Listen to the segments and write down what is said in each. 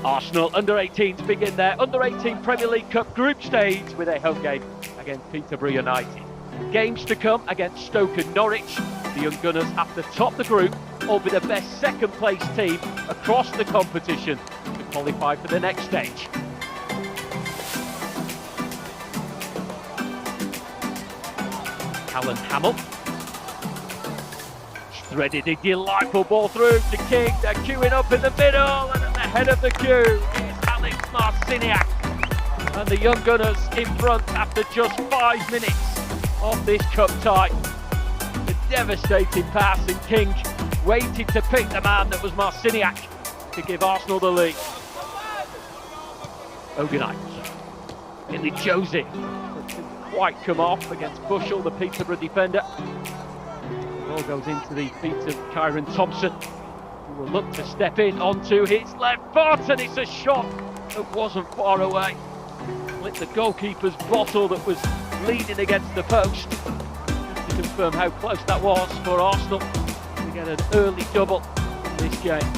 Arsenal under-18s begin their under-18 Premier League Cup group stage with a home game against Peterborough United. Games to come against Stoke and Norwich. The Young Gunners have to top the group or be the best second-place team across the competition to qualify for the next stage. Callum Hamill. Threaded a delightful ball through to King. They're queuing up in the middle, and at the head of the queue is Alex Marciniak. And the Young Gunners in front after just 5 minutes of this cup tie. The devastating pass, and King waited to pick the man that was Marciniak to give Arsenal the lead. Overnight. Billy Josie didn't quite come off against Bushell, the Peterborough defender. Ball goes into the feet of Kyron Thompson, who will look to step in onto his left foot, and it's a shot that wasn't far away. Lit the goalkeeper's bottle that was leaning against the post. Just to confirm how close that was for Arsenal to get an early double in this game.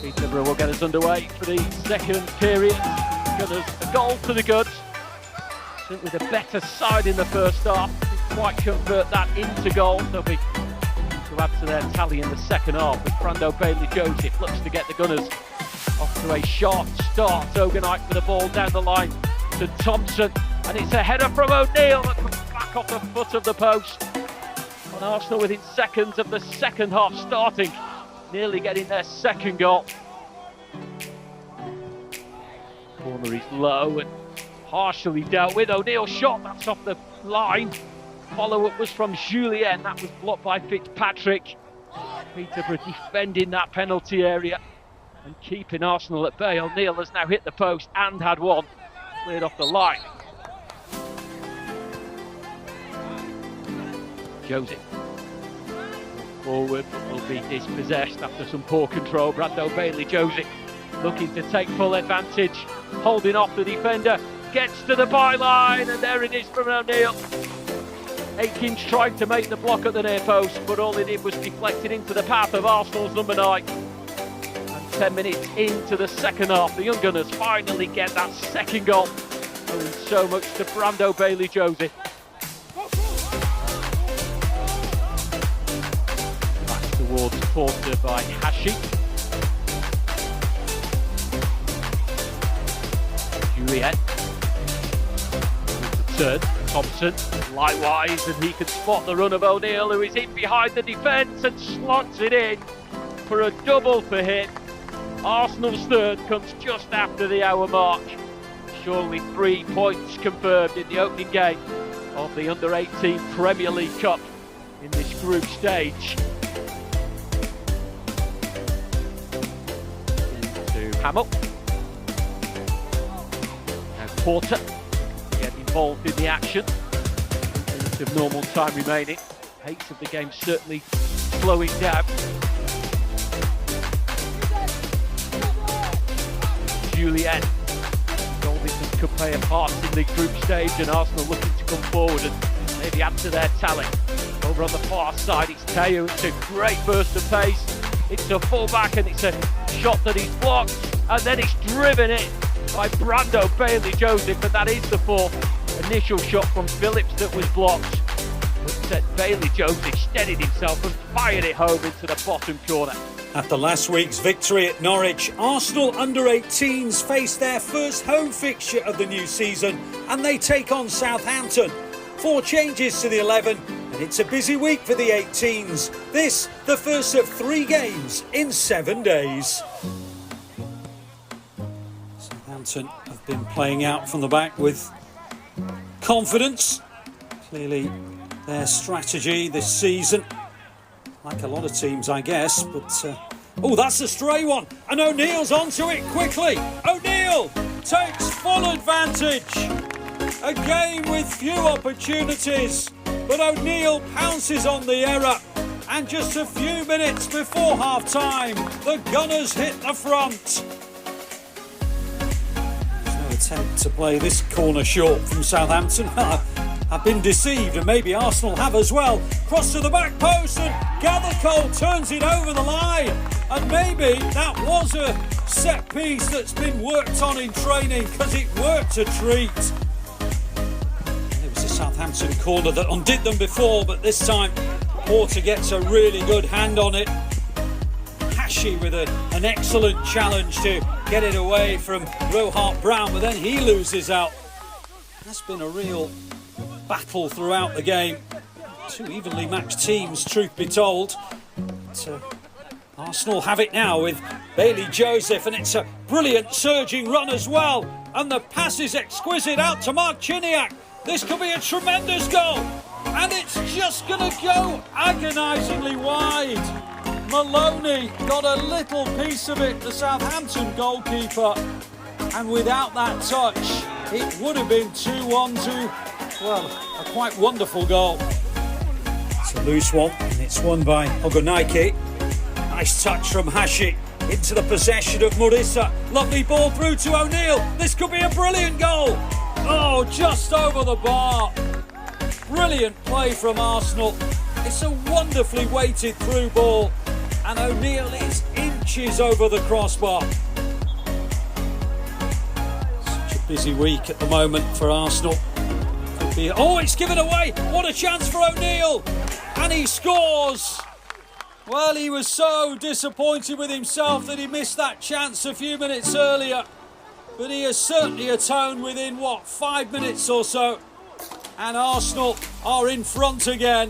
Peterborough will get us underway for the second period. Gunners a goal to the goods. Certainly the better side in the first half. Didn't quite convert that into goal. They'll be to add to their tally in the second half. With Brando Bailey-Joseph looks to get the Gunners off to a sharp start. Overnight with the ball down the line to Thompson. And it's a header from O'Neill that comes back off the foot of the post. And Arsenal within seconds of the second half starting, nearly getting their second goal. Corner is low and partially dealt with. O'Neill shot, that's off the line. Follow-up was from Julien, that was blocked by Fitzpatrick. Peterborough defending that penalty area and keeping Arsenal at bay. O'Neill has now hit the post and had one cleared off the line. Joseph forward will be dispossessed after some poor control. Brando Bailey-Joseph looking to take full advantage, holding off the defender. Gets to the byline, and there it is from O'Neill. Aikins tried to make the block at the near post, but all he did was deflect it into the path of Arsenal's number 9. And 10 minutes into the second half, the Young Gunners finally get that second goal, owing so much to Brando Bailey-Joseph. Back towards Porter by Hashi. Juliet. Turn, Thompson, likewise, and he can spot the run of O'Neill, who is in behind the defence and slots it in for a double for him. Arsenal's third comes just after the hour mark. Surely 3 points confirmed in the opening game of the Under-18 Premier League Cup in this group stage. To Hamill. Now Porter. Get involved in the action. Minutes of normal time remaining. Pace of the game certainly slowing down. Julien. Goldington could play a part in the group stage, and Arsenal looking to come forward and maybe add to their tally. Over on the far side, it's Teo. It's a great burst of pace. It's a fullback, and it's a shot that he's blocked, and then it's driven in by Brando Bailey-Joseph, and that is the fourth. Initial shot from Phillips that was blocked, but Bailey-Joseph steadied himself and fired it home into the bottom corner. After last week's victory at Norwich, Arsenal under-18s face their first home fixture of the new season, and they take on Southampton. 4 changes to the 11, and it's a busy week for the 18s. This, the first of 3 games in 7 days. Southampton have been playing out from the back with confidence. Clearly their strategy this season, like a lot of teams I guess, but oh, that's a stray one, and O'Neill's onto it quickly. O'Neill takes full advantage. A game with few opportunities, but O'Neill pounces on the error, and just a few minutes before half-time, the Gunners hit the front. Attempt to play this corner short from Southampton. I've been deceived, and maybe Arsenal have as well. Cross to the back post, and Gathercole turns it over the line. And maybe that was a set piece that's been worked on in training, because it worked a treat. And it was a Southampton corner that undid them before, but this time Porter gets a really good hand on it. Hashi with an excellent challenge to get it away from Rohart Brown, but then he loses out. That's been a real battle throughout the game. Two evenly matched teams, truth be told. But, Arsenal have it now with Bailey Joseph, and it's a brilliant surging run as well. And the pass is exquisite out to Marciniak. This could be a tremendous goal. And it's just going to go agonisingly wide. Maloney got a little piece of it, the Southampton goalkeeper. And without that touch, it would have been 2-1 to, well, a quite wonderful goal. It's a loose one, and it's won by Ogonaike. Nice touch from Hashi into the possession of Murisa. Lovely ball through to O'Neill. This could be a brilliant goal. Oh, just over the bar. Brilliant play from Arsenal. It's a wonderfully weighted through ball, and O'Neill is inches over the crossbar. Such a busy week at the moment for Arsenal. Oh, it's given away. What a chance for O'Neill. And he scores. Well, he was so disappointed with himself that he missed that chance a few minutes earlier. But he has certainly atoned within, 5 minutes or so. And Arsenal are in front again.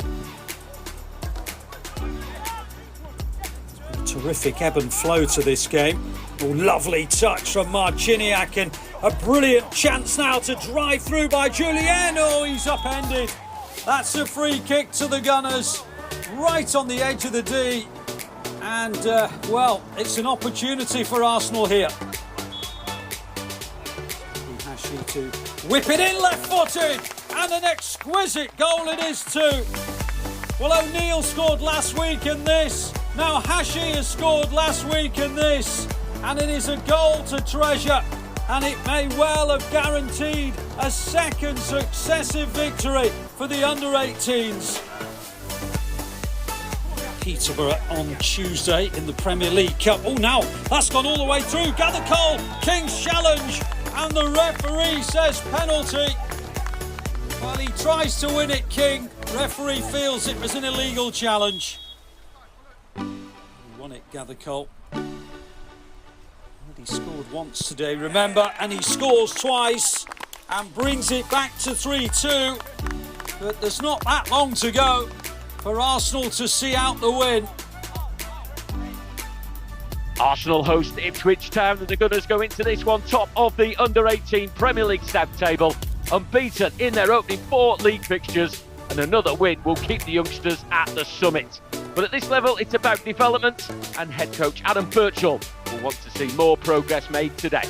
Terrific ebb and flow to this game. Oh, lovely touch from Marciniak, and a brilliant chance now to drive through by Julien. Oh, he's upended. That's a free kick to the Gunners, right on the edge of the D. And, well, it's an opportunity for Arsenal here. Hashi to whip it in left-footed, and an exquisite goal it is too. Well, O'Neill scored last week in this. Now Hashi has scored last week in this. And it is a goal to treasure. And it may well have guaranteed a second successive victory for the under-18s. Peterborough on Tuesday in the Premier League Cup. Oh, now that's gone all the way through. Gather Cole, King's challenge. And the referee says penalty. Well, he tries to win it, King. Referee feels it was an illegal challenge. He won it, Gather Cole. He scored once today, remember, and he scores twice and brings it back to 3-2. But there's not that long to go for Arsenal to see out the win. Arsenal host Ipswich Town, and the Gunners go into this one top of the under-18 Premier League South table, unbeaten in their opening 4 league fixtures, and another win will keep the youngsters at the summit. But at this level, it's about development, and head coach Adam Birchall will want to see more progress made today.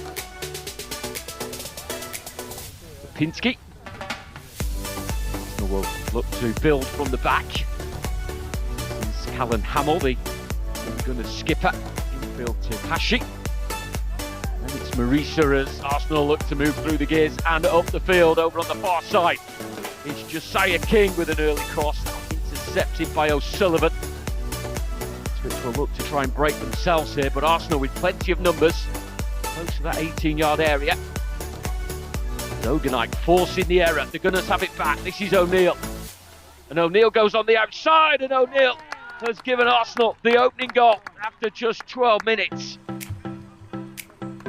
Pinsky. Arsenal will look to build from the back. This is Callan Hamill, the Gunners skipper. Infield to Hashi. And it's Marisa as Arsenal look to move through the gears and up the field over on the far side. It's Josiah King with an early cross, intercepted by O'Sullivan. Which will look to try and break themselves here, but Arsenal with plenty of numbers close to that 18-yard area. Oganite forcing the error. The Gunners have it back. This is O'Neill. And O'Neill goes on the outside, and O'Neill has given Arsenal the opening goal after just 12 minutes.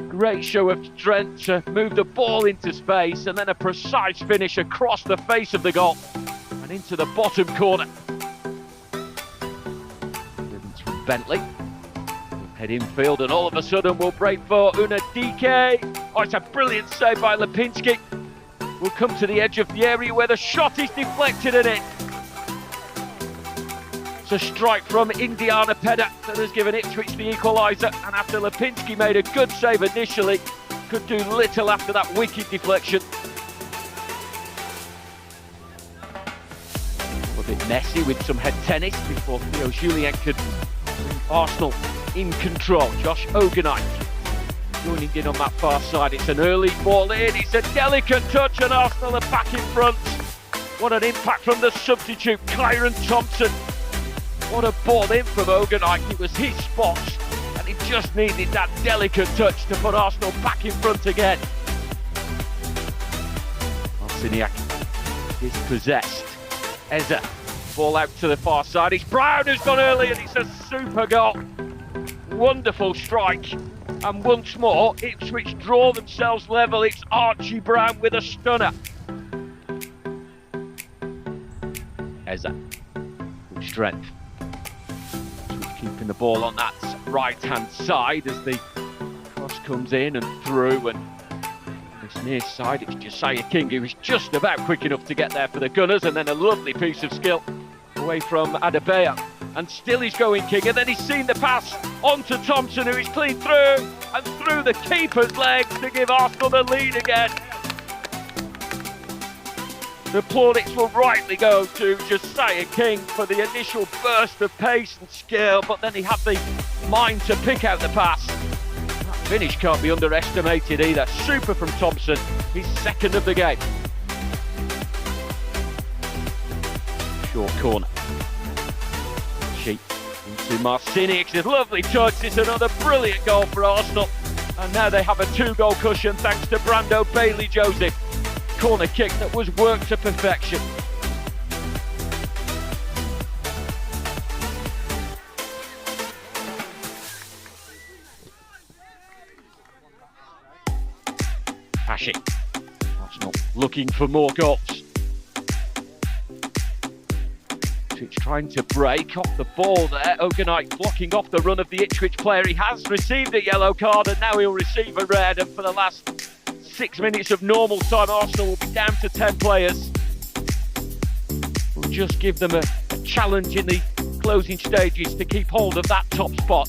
Great show of strength to move the ball into space, and then a precise finish across the face of the goal and into the bottom corner. From Bentley. Head infield, and all of a sudden we'll break for Unadike. Oh, it's a brilliant save by Lipinski. We'll come to the edge of the area where the shot is deflected in it. It's a strike from Indiana Pedder that has given Ipswich the equaliser, and after Lipinski made a good save initially, could do little after that wicked deflection. A bit messy with some head tennis before Theo Julien could bring Arsenal in control. Josh Oganite joining in on that far side. It's an early ball in, it's a delicate touch, and Arsenal are back in front. What an impact from the substitute, Kyron Thompson. What a ball in from Oganite, it was his spot. And he just needed that delicate touch to put Arsenal back in front again. Marciniak dispossessed. Eza, ball out to the far side. It's Brown who's gone early and it's a super goal. Wonderful strike. And once more, Ipswich draw themselves level. It's Archie Brown with a stunner. Eza, with strength. Keeping the ball on that right-hand side as the cross comes in and through, and this near side, it's Josiah King who was just about quick enough to get there for the Gunners, and then a lovely piece of skill away from Adebayo. And still he's going King, and then he's seen the pass on to Thompson, who is clean through and through the keeper's legs to give Arsenal the lead again. The plaudits will rightly go to Josiah King for the initial burst of pace and skill, but then he had the mind to pick out the pass. That finish can't be underestimated either. Super from Thompson, his second of the game. Short corner. Sheep into Marciniak. It's a lovely touch. It's another brilliant goal for Arsenal. And now they have a 2-goal cushion thanks to Brando Bailey-Joseph. Corner kick that was worked to perfection. Hashi. Arsenal looking for more goals. It's trying to break off the ball there. Ogunite blocking off the run of the Ipswich player. He has received a yellow card and now he'll receive a red. And for the last 6 minutes of normal time, Arsenal will be down to 10 players. We'll just give them a challenge in the closing stages to keep hold of that top spot.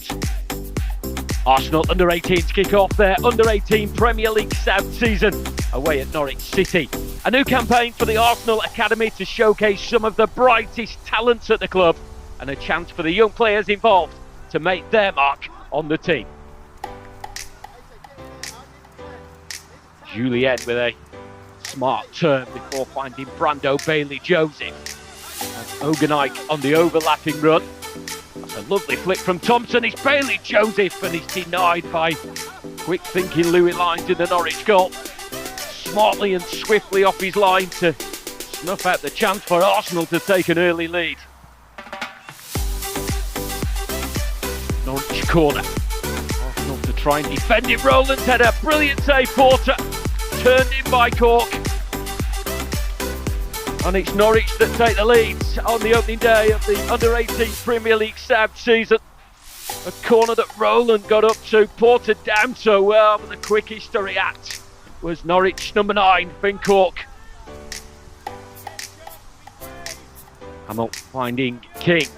Arsenal under-18s kick off their under-18 Premier League South season away at Norwich City. A new campaign for the Arsenal Academy to showcase some of the brightest talents at the club, and a chance for the young players involved to make their mark on the team. Juliet with a smart turn before finding Brando Bailey-Joseph. And Ogunike on the overlapping run. That's a lovely flick from Thompson. It's Bailey-Joseph and he's denied by quick thinking Louis Lyons in the Norwich goal. Smartly and swiftly off his line to snuff out the chance for Arsenal to take an early lead. Norwich corner. Arsenal to try and defend it. Rowland's had a brilliant save. Porter turned in by Cork. And it's Norwich that take the lead on the opening day of the under-18 Premier League South season. A corner that Rowland got up to. Porter down so well, but the quickest to react was Norwich number 9, Finn Cork. Hamill finding King.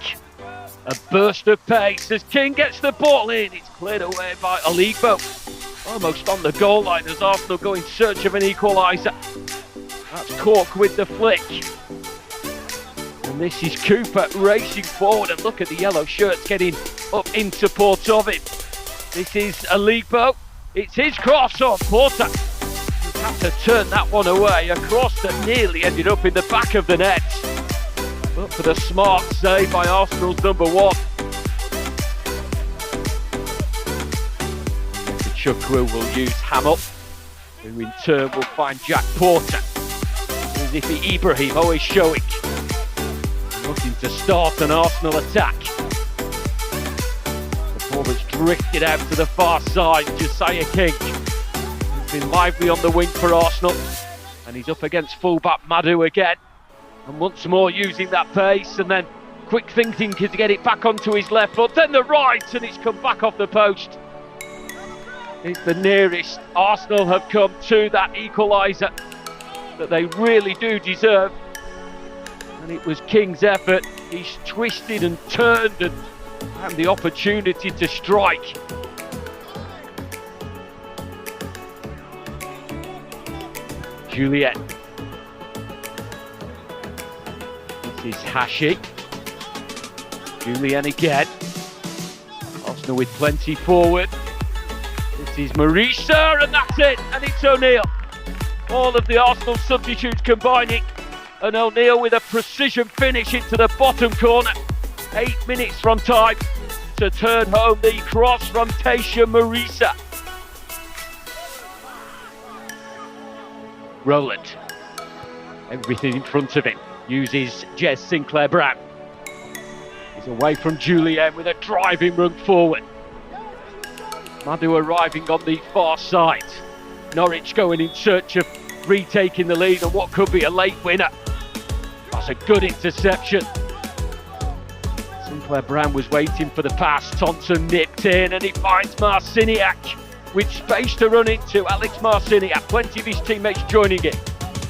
A burst of pace as King gets the ball in. It's cleared away by Oligbo. Almost on the goal line as Arsenal go in search of an equaliser. That's Cork with the flick. And this is Cooper racing forward, and look at the yellow shirts getting up in support of him. This is Oligbo. It's his cross on Porter. He had to turn that one away. A cross that nearly ended up in the back of the net. But for the smart save by Arsenal's number 1. Chukwu will use Hamill, who in turn will find Jack Porter. Zifi Ibrahim always showing. Looking to start an Arsenal attack. The ball has drifted out to the far side. Josiah King has been lively on the wing for Arsenal. And he's up against fullback Madu again. And once more using that pace, and then quick thinking to get it back onto his left foot, then the right, and it's come back off the post. It's the nearest Arsenal have come to that equaliser that they really do deserve. And it was King's effort. He's twisted and turned and had the opportunity to strike. Juliet. This is Hashi. Julian again. Arsenal with plenty forward. This is Marisa, and that's it. And it's O'Neill. All of the Arsenal substitutes combining. And O'Neill with a precision finish into the bottom corner. 8 minutes from time to turn home the cross from Taysha Marisa. Roland, everything in front of him, uses Jez Sinclair-Brown. He's away from Julienne with a driving run forward. Madhu arriving on the far side. Norwich going in search of retaking the lead and what could be a late winner. That's a good interception. Sinclair-Brown was waiting for the pass. Thompson nipped in and he finds Marciniak with space to run into. Alex Marciniak, plenty of his teammates joining him,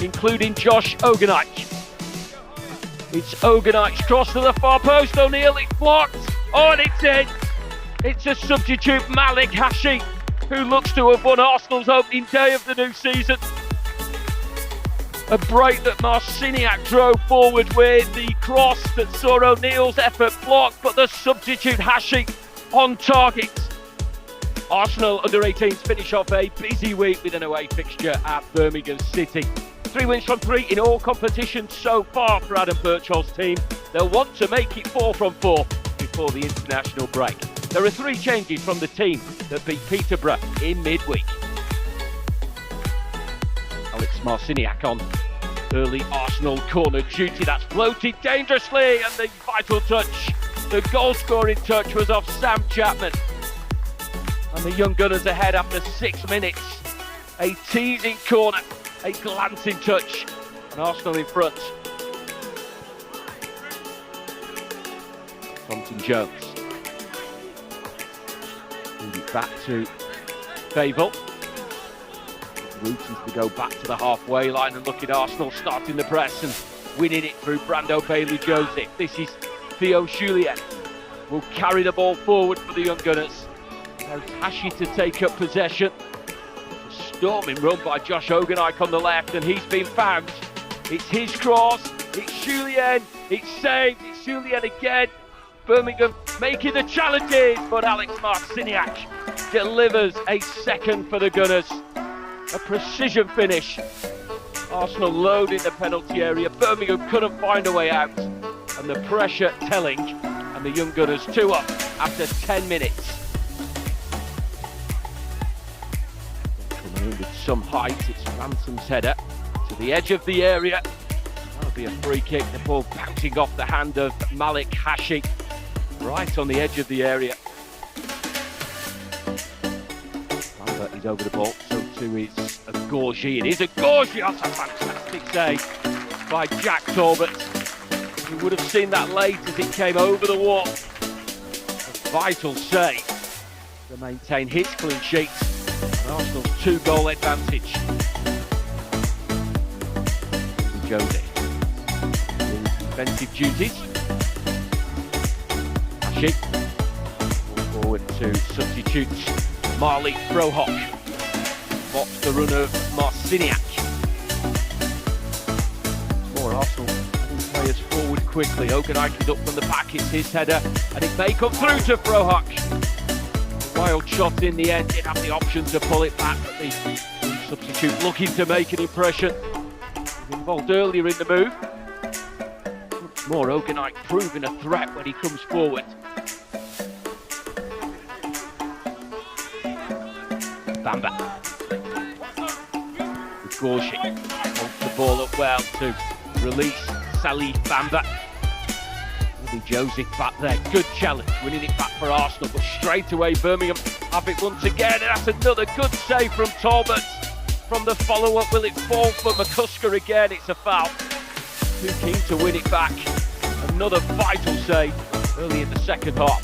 including Josh Ogunike. It's Ogunike's cross to the far post. O'Neill, it's blocked. Oh, and it's in. It's a substitute, Malik Hashi, who looks to have won Arsenal's opening day of the new season. A break that Marciniak drove forward with, the cross that saw O'Neill's effort blocked, but the substitute Hashi on target. Arsenal under-18s finish off a busy week with an away fixture at Birmingham City. 3 wins from 3 in all competitions so far for Adam Birchall's team. They'll want to make it 4 from 4 before the international break. There are 3 changes from the team that beat Peterborough in midweek. Alex Marciniak on early Arsenal corner duty. That's floated dangerously, and the vital touch, the goal-scoring touch, was off Sam Chapman. And the young Gunners ahead after 6 minutes. A teasing corner, a glancing touch, and Arsenal in front. Thompson-Jones. Move it back to Fable. Route is to go back to the halfway line and look at Arsenal starting the press and winning it through Brando Bailey-Joseph. This is Theo Julien. Will carry the ball forward for the young Gunners. Now Hashi to take up possession. A storming run by Josh Ogunike on the left, and he's been found. It's his cross, it's Julien, it's saved, it's Julien again. Birmingham making the challenges, but Alex Marciniak delivers a second for the Gunners. A precision finish. Arsenal loading the penalty area. Birmingham couldn't find a way out, and the pressure telling, and the young Gunners 2 up after 10 minutes. Coming in with some height, it's Ransom's header to the edge of the area. That'll be a free kick. The ball bouncing off the hand of Malik Hashi, right on the edge of the area. Lambert is over the ball, so too is a Gorgie. It is a Gorgie. That's a fantastic save by Jack Talbot. You would have seen that late as it came over the wall. A vital save to maintain his clean sheet and Arsenal's 2-goal advantage. Josie in defensive duties. Hashi forward to substitutes Marley Frohock. Box the run of Marciniak. More Arsenal players forward quickly. Ogunike is up from the back, it's his header, and it may come through to Frohock. Wild shot in the end, did have the option to pull it back, but the substitute looking to make an impression. He was involved earlier in the move. Much more Ogunike proving a threat when he comes forward. Bamba. Gorgie wants the ball up well to release Salif Bamba. Will be Joseph back there. Good challenge, winning it back for Arsenal, but straight away Birmingham have it once again, and that's another good save from Talbot. From the follow-up, will it fall for McCusker again? It's a foul. Too keen to win it back. Another vital save early in the second half.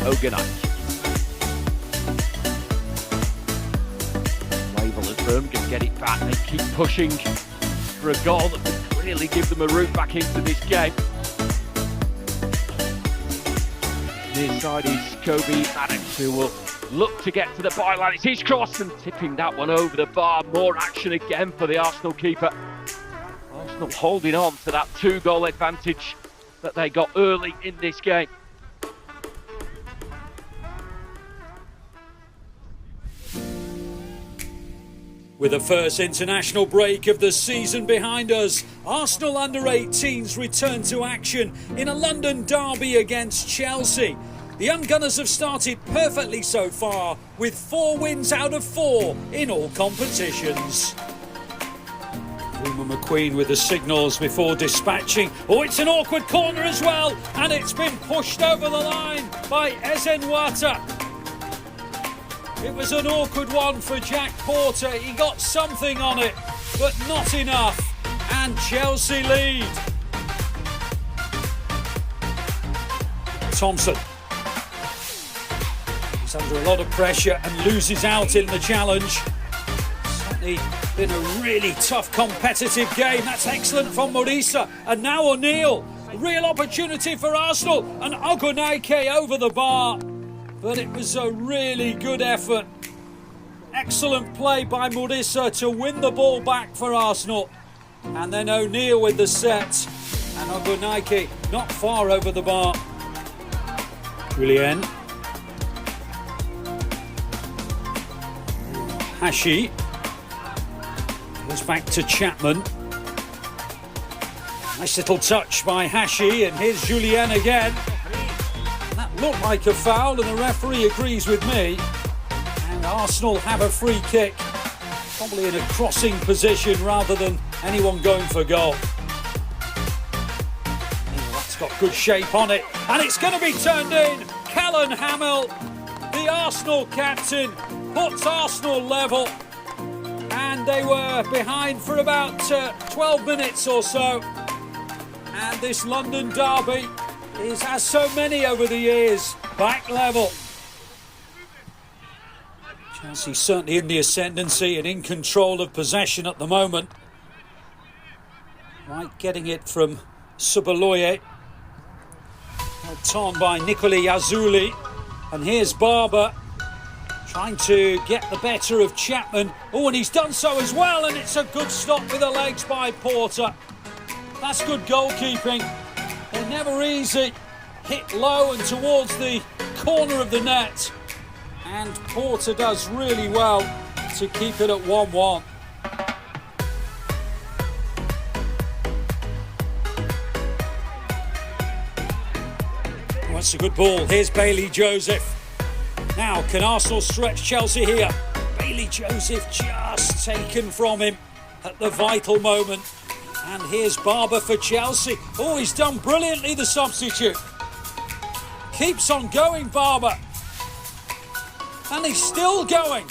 Ogunike. Label as Birmingham get it back. They keep pushing for a goal that would really give them a route back into this game. Near side is Kobe Maddox, who will look to get to the byline. It's his cross and tipping that one over the bar. More action again for the Arsenal keeper. Arsenal holding on to that 2-goal advantage that they got early in this game. With the first international break of the season behind us, Arsenal under-18s return to action in a London derby against Chelsea. The Young Gunners have started perfectly so far, with 4 wins out of 4 in all competitions. Rumour McQueen with the signals before dispatching. Oh, it's an awkward corner as well, and it's been pushed over the line by Ezenwata. It was an awkward one for Jack Porter. He got something on it, but not enough. And Chelsea lead. Thompson. He's under a lot of pressure and loses out in the challenge. Certainly been a really tough competitive game. That's excellent from Morisa. And now O'Neill. Real opportunity for Arsenal. And Ogunike over the bar. But it was a really good effort. Excellent play by Morisa to win the ball back for Arsenal. And then O'Neill with the set. And Ogunike not far over the bar. Julian. Hashi. Goes back to Chapman. Nice little touch by Hashi. And here's Julian again. That looked like a foul, and the referee agrees with me. And Arsenal have a free kick, probably in a crossing position rather than anyone going for goal. That's got good shape on it, and it's going to be turned in. Callan Hamill, the Arsenal captain, puts Arsenal level, and they were behind for about 12 minutes or so. And this London derby is, as so many over the years, back level. Chelsea certainly in the ascendancy and in control of possession at the moment. Right, getting it from Subaloye. Helped on by Nicola Yazuli. And here's Barber trying to get the better of Chapman. Oh, and he's done so as well, and it's a good stop with the legs by Porter. That's good goalkeeping. They're never easy. Hit low and towards the corner of the net. And Porter does really well to keep it at 1-1. Well, that's a good ball. Here's Bailey Joseph. Now, can Arsenal stretch Chelsea here? Bailey Joseph just taken from him at the vital moment. And here's Barber for Chelsea. Oh, he's done brilliantly, the substitute. Keeps on going, Barber. And he's still going.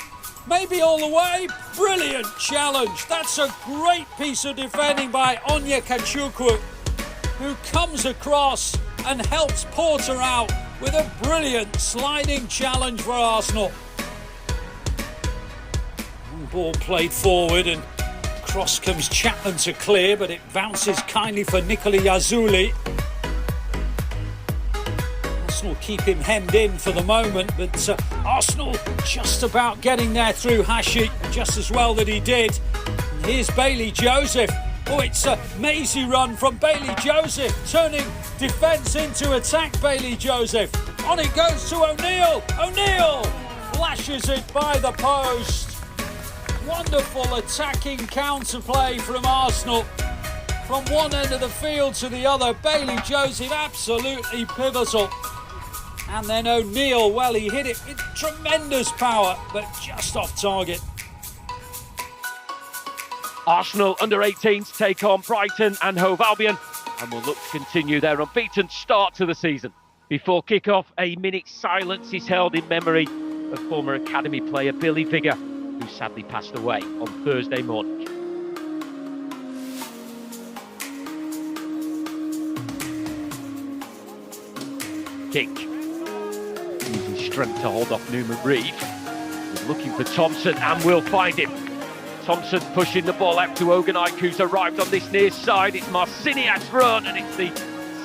Maybe all the way. Brilliant challenge. That's a great piece of defending by Onyekachukwu, who comes across and helps Porter out with a brilliant sliding challenge for Arsenal. Ball played forward and cross comes Chapman to clear, but it bounces kindly for Nicola Yazuli. Arsenal keep him hemmed in for the moment, but Arsenal just about getting there through Hashi, just as well that he did. And here's Bailey Joseph. Oh, it's a mazy run from Bailey Joseph, turning defence into attack. Bailey Joseph. On it goes to O'Neill. O'Neill flashes it by the post. Wonderful attacking counterplay from Arsenal. From one end of the field to the other, Bailey Joseph absolutely pivotal. And then O'Neill, well, he hit it with tremendous power, but just off target. Arsenal under-18s take on Brighton and Hove Albion, and will look to continue their unbeaten start to the season. Before kick-off, a minute's silence is held in memory of former academy player Billy Vigor, who sadly passed away on Thursday morning. King, using strength to hold off Newman Reed. He's looking for Thompson and will find him. Thompson pushing the ball out to Ogunike, who's arrived on this near side. It's Marciniak's run, and it's the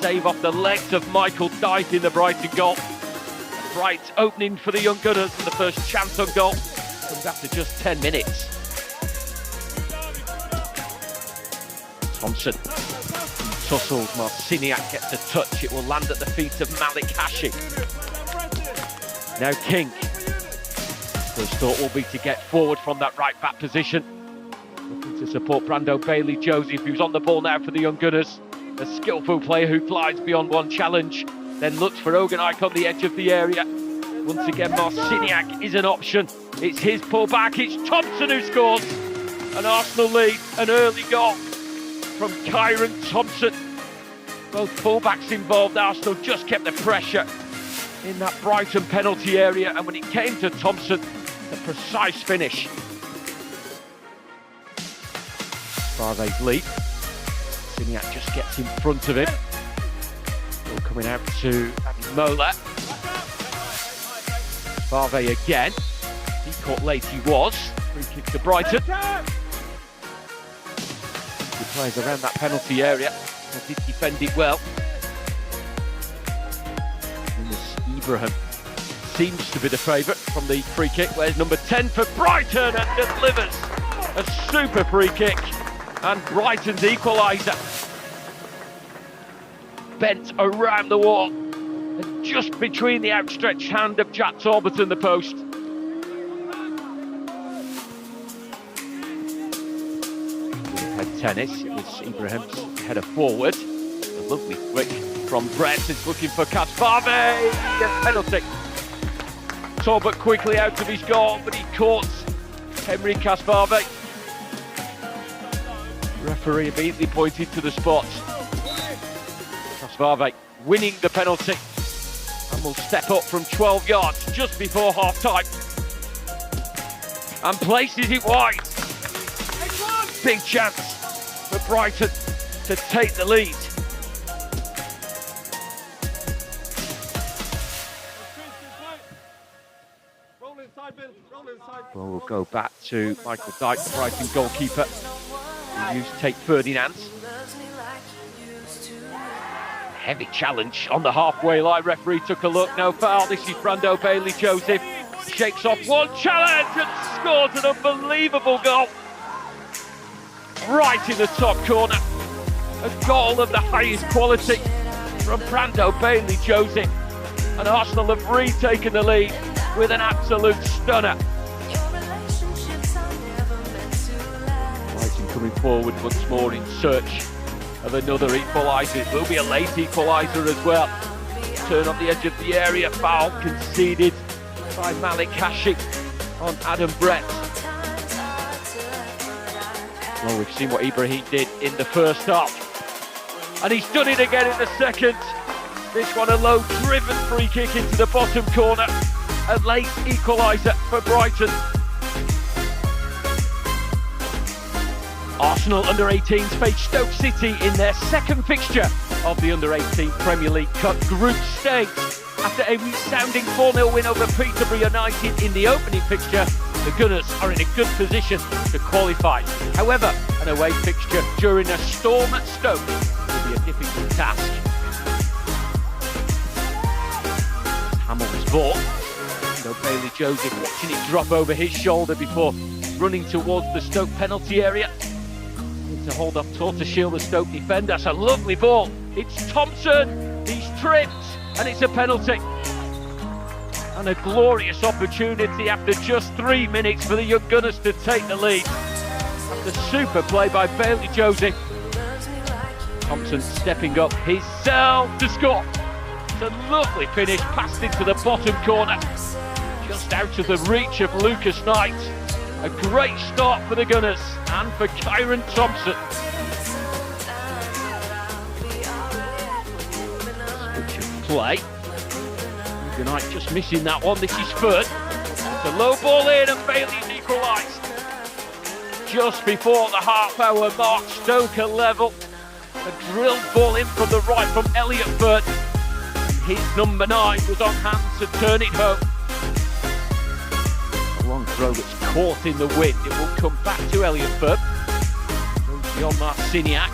save off the legs of Michael Dyke in the Brighton goal. A bright opening for the Young Gunners, and the first chance on goal comes after just 10 minutes. Thompson tussles, Marciniak gets a touch. It will land at the feet of Malik Hashi. Now King. First thought will be to get forward from that right back position. Looking to support Brando Bailey-Joseph, who's on the ball now for the Young Gunners. A skillful player who glides beyond one challenge, then looks for Oganike on the edge of the area. Once again, Marciniak is an option. It's his pullback, it's Thompson who scores. An Arsenal lead, an early goal from Kyron Thompson. Both fullbacks involved, Arsenal just kept the pressure in that Brighton penalty area, and when it came to Thompson, the precise finish. Barve's lead. Marciniak just gets in front of him. Ball coming out to Mola. Barve again. He caught late, he was. Free kick to Brighton. He plays around that penalty area. He did defend it well. Ibrahim seems to be the favourite from the free kick. Where's number 10 for Brighton and delivers a super free kick. And Brighton's equaliser. Bent around the wall. And just between the outstretched hand of Jack Talbot and the post. Head tennis, it was Ibrahim's header forward. A lovely flick from Brett, it's looking for Kasparve. Yes, penalty. Talbot quickly out of his goal, but he caught Henry Kasparve. Referee immediately pointed to the spot. Kasparve winning the penalty and will step up from 12 yards just before half-time and places it wide. Big chance for Brighton to take the lead. Well, we'll go back to Michael Dyke, the Brighton goalkeeper, who used Tate Ferdinand. Heavy challenge on the halfway line. Referee took a look, no foul. This is Brando Bailey-Joseph. Shakes off one challenge and scores an unbelievable goal. Right in the top corner. A goal of the highest quality from Brando Bailey-Joseph. And Arsenal have retaken the lead with an absolute stunner. Brighton coming forward once more in search of another equaliser. It will be a late equaliser as well. Turn on the edge of the area, foul conceded by Malik Hashi on Adam Brett. Well, we've seen what Ibrahim did in the first half, and he's done it again in the second. This one a low-driven free kick into the bottom corner. A late equaliser for Brighton. Arsenal under-18s face Stoke City in their second fixture of the under-18 Premier League Cup group stage. After a resounding 4-0 win over Peterborough United in the opening fixture, the Gunners are in a good position to qualify. However, an away fixture during a storm at Stoke will be a difficult task. Hamill's ball. Bailey-Joseph watching it drop over his shoulder before running towards the Stoke penalty area. To hold off Tortoshil, the Stoke defender. That's a lovely ball. It's Thompson. He's tripped, and it's a penalty. And a glorious opportunity after just 3 minutes for the Young Gunners to take the lead. After super play by Bailey-Joseph. Thompson stepping up himself to score. It's a lovely finish, passed into the bottom corner. Just out of the reach of Lucas Knight. A great start for the Gunners and for Kyron Thompson. Switch of play. Knight just missing that one. This is third. It's a low ball in and Bailey's equalised. Just before the half-hour mark, Stoke are level. A drilled ball in from the right from Elliot Burt. His number 9 was on hand to turn it home. A long throw that's caught in the wind. It will come back to Elliot Burt. Goes beyond Marciniak.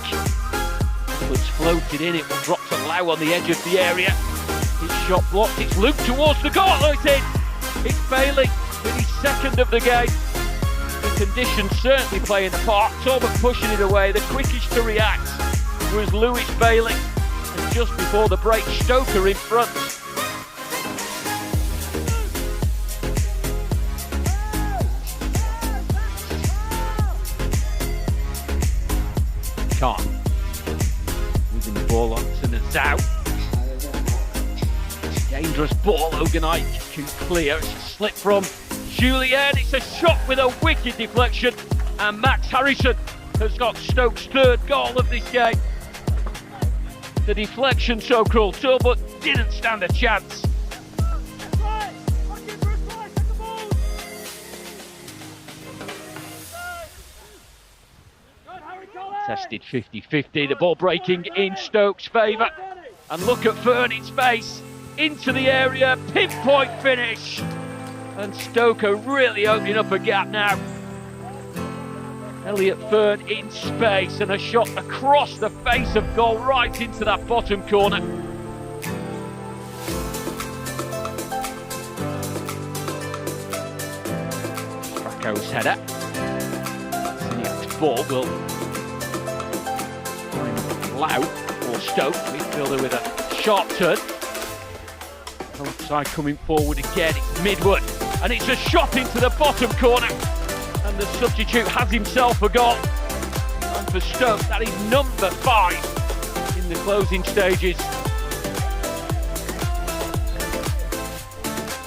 It's floated in. It will drop to Lau on the edge of the area. His shot blocked. It's looped towards the goal. Oh, it's in. It's Bailey with his second of the game. The conditions certainly playing a part. Talbot pushing it away. The quickest to react was Lewis Bailey. And just before the break, Stoker in front. Khan. Moving the ball on to Nazau. Dangerous ball, Oganite can clear. It's a slip from Julien. It's a shot with a wicked deflection. And Max Harrison has got Stoke's third goal of this game. The deflection so cruel too, but didn't stand a chance. Tested 50-50, the ball breaking in Stoke's favour. And look at Fern in space, into the area, pinpoint finish. And Stoke are really opening up a gap now. Elliot Fern in space and a shot across the face of goal, right into that bottom corner. Krako's header. Siniak's ball will Loud for Stoke, midfielder with a sharp turn. Outside coming forward again, it's Midwood, and it's a shot into the bottom corner. And the substitute has himself a goal. And for Stoke, that is number 5 in the closing stages.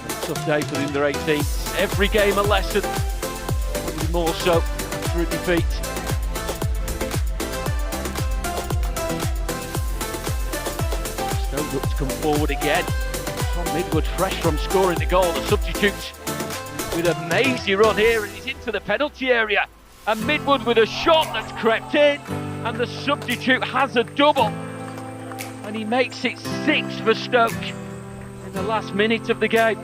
A tough day for the under-18s. Every game a lesson, probably more so after a defeat. Stoke look to come forward again. Tom Midwood fresh from scoring the goal. The substitute with a mazy run here, and he's into the penalty area. And Midwood with a shot that's crept in, and the substitute has a double. And he makes it 6 for Stoke in the last minute of the game.